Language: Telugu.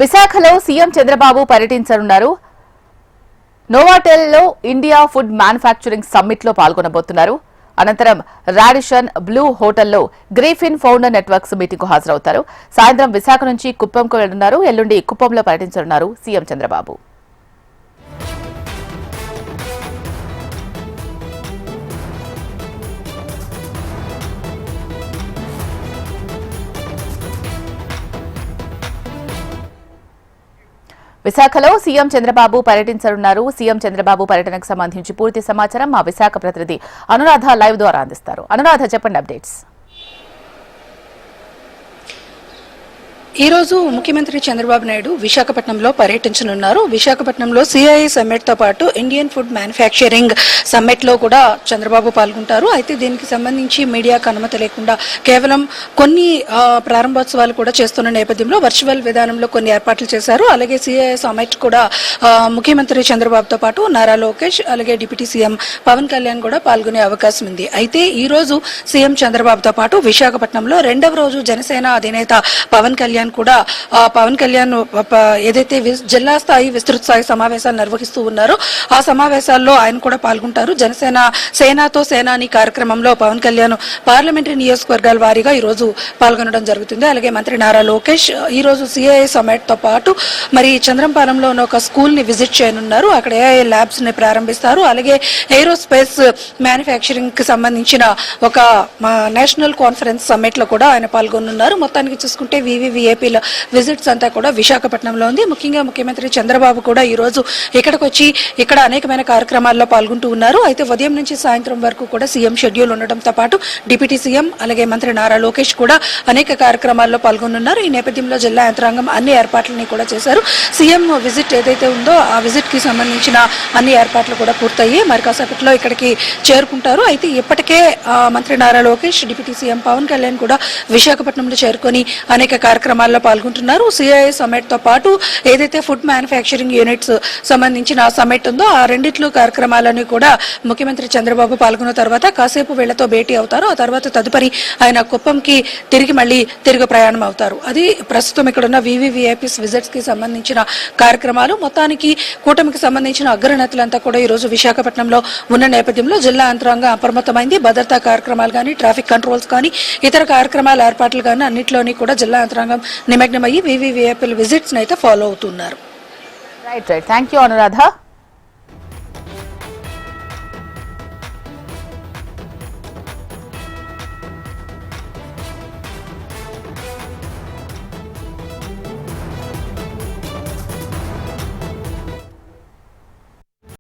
విశాఖలో సీఎం చంద్రబాబు పర్యటించనున్నారు. నోవాటెల్లో ఇండియా ఫుడ్ మ్యానుఫ్యాక్చరింగ్ సమ్మిట్ లో పాల్గొనబోతున్నారు. అనంతరం రాడిషన్ బ్లూ హోటల్లో గ్రీఫిన్ ఫౌండర్ నెట్వర్క్స్ మీటింగ్ కు హాజరవుతారు. సాయంత్రం విశాఖ నుంచి కుప్పంకు వెళ్తున్నారు. ఎల్లుండి కుప్పంలో పర్యటించనున్నారు సీఎం చంద్రబాబు. విశాఖలో సీఎం చంద్రబాబు పర్యటించనున్నారు. సీఎం చంద్రబాబు పర్యటనకు సంబంధించి పూర్తి సమాచారం మా విశాఖ ప్రతినిధి అనురాధ లైవ్ ద్వారా అందిస్తారు. అనురాధ, చెప్పండి అప్డేట్స్. ఈ రోజు ముఖ్యమంత్రి చంద్రబాబు నాయుడు విశాఖపట్నంలో పర్యటించనున్నారు. విశాఖపట్నంలో సిఐఐ సమ్మిట్ తో పాటు ఇండియన్ ఫుడ్ మ్యానుఫ్యాక్చరింగ్ సమ్మిట్ లో కూడా చంద్రబాబు పాల్గొంటారు. అయితే దీనికి సంబంధించి మీడియాకు అనుమతి లేకుండా కేవలం కొన్ని ప్రారంభోత్సవాలు కూడా చేస్తున్న నేపథ్యంలో వర్చువల్ విధానంలో కొన్ని ఏర్పాట్లు చేశారు. అలాగే సిఐఐ సమ్మిట్ కూడా ముఖ్యమంత్రి చంద్రబాబుతో పాటు నారా లోకేష్ అలాగే డిప్యూటీ సీఎం పవన్ కళ్యాణ్ కూడా పాల్గొనే అవకాశం ఉంది. అయితే ఈ రోజు సీఎం చంద్రబాబుతో పాటు విశాఖపట్నంలో రెండవ రోజు జనసేన అధినేత పవన్ కళ్యాణ్ ఏదైతే జిల్లా స్థాయి విస్తృత స్థాయి సమావేశాలు నిర్వహిస్తూ ఉన్నారో ఆ సమావేశాల్లో ఆయన కూడా పాల్గొంటారు. జనసేన సేనాతో సేనాని కార్యక్రమంలో పవన్ కళ్యాణ్ పార్లమెంటరీ నియోజకవర్గాల వారీగా ఈ రోజు పాల్గొనడం జరుగుతుంది. అలాగే మంత్రి నారా లోకేష్ ఈ రోజు సిఐఐ సమ్మిట్ తో పాటు మరి చంద్రంపాలెంలో ఉన్న ఒక స్కూల్ ని విజిట్ చేయనున్నారు. అక్కడ ఏఐ ల్యాబ్స్ ని ప్రారంభిస్తారు. అలాగే ఏరోస్పేస్ మ్యానుఫ్యాక్చరింగ్ కి సంబంధించిన ఒక నేషనల్ కాన్ఫరెన్స్ సమ్మిట్ లో కూడా ఆయన పాల్గొనున్నారు. మొత్తానికి చూసుకుంటే వివివిఏపీల విజిట్స్ అంతా కూడా విశాఖపట్నంలో ఉంది. ముఖ్యంగా ముఖ్యమంత్రి చంద్రబాబు కూడా ఈ రోజు ఇక్కడికి వచ్చి ఇక్కడ అనేకమైన కార్యక్రమాల్లో పాల్గొంటూ ఉన్నారు. అయితే ఉదయం నుంచి సాయంత్రం వరకు కూడా సీఎం షెడ్యూల్ ఉండడంతో పాటు డిప్యూటీ సీఎం అలాగే మంత్రి నారా లోకేష్ కూడా అనేక కార్యక్రమాల్లో పాల్గొనున్నారు. ఈ నేపథ్యంలో జిల్లా యంత్రాంగం అన్ని ఏర్పాట్లని కూడా చేశారు. సీఎం విజిట్ ఏదైతే ఉందో ఆ విజిట్ కి సంబంధించిన అన్ని ఏర్పాట్లు కూడా పూర్తయ్యి మరి కాసేపట్లో ఇక్కడికి చేరుకుంటారు. అయితే ఇప్పటికే మంత్రి నారా లోకేష్ డిప్యూటీ సీఎం పవన్ కళ్యాణ్ కూడా విశాఖపట్నంలో చేరుకొని అనేక కార్యక్రమాల్లో పాల్గొంటున్నారు. సిఐఐ సమ్మిట్ తో పాటు ఏదైతే ఫుడ్ మ్యానుఫ్యాక్చరింగ్ యూనిట్స్ సంబంధించిన సమ్మిట్ ఉందో ఆ రెండిట్లో కార్యక్రమాలని కూడా ముఖ్యమంత్రి చంద్రబాబు పాల్గొన్న తర్వాత కాసేపు వీళ్లతో భేటీ అవుతారు. ఆ తర్వాత తదుపరి ఆయన కుప్పంకి తిరిగి ప్రయాణం అవుతారు. అది ప్రస్తుతం ఇక్కడ ఉన్న వివివిఐపీస్ విజిట్స్ కి సంబంధించిన కార్యక్రమాలు. మొత్తానికి కూటమికి సంబంధించిన అగ్రనేతలంతా కూడా ఈ రోజు విశాఖపట్నంలో ఉన్న నేపథ్యంలో జిల్లా యంత్రాంగం అప్రమత్తమైంది. భద్రతా కార్యక్రమాలు కానీ ట్రాఫిక్ కంట్రోల్స్ కానీ ఇతర కార్యక్రమాల ఏర్పాట్లు కానీ అన్నింటిలోని కూడా జిల్లా యంత్రాంగం నిమగ్నమయ్యి వివివిఐపీల విజిట్స్ అయితే ఫాలో అవుతున్నారు. రైట్. Thank you Anuradha.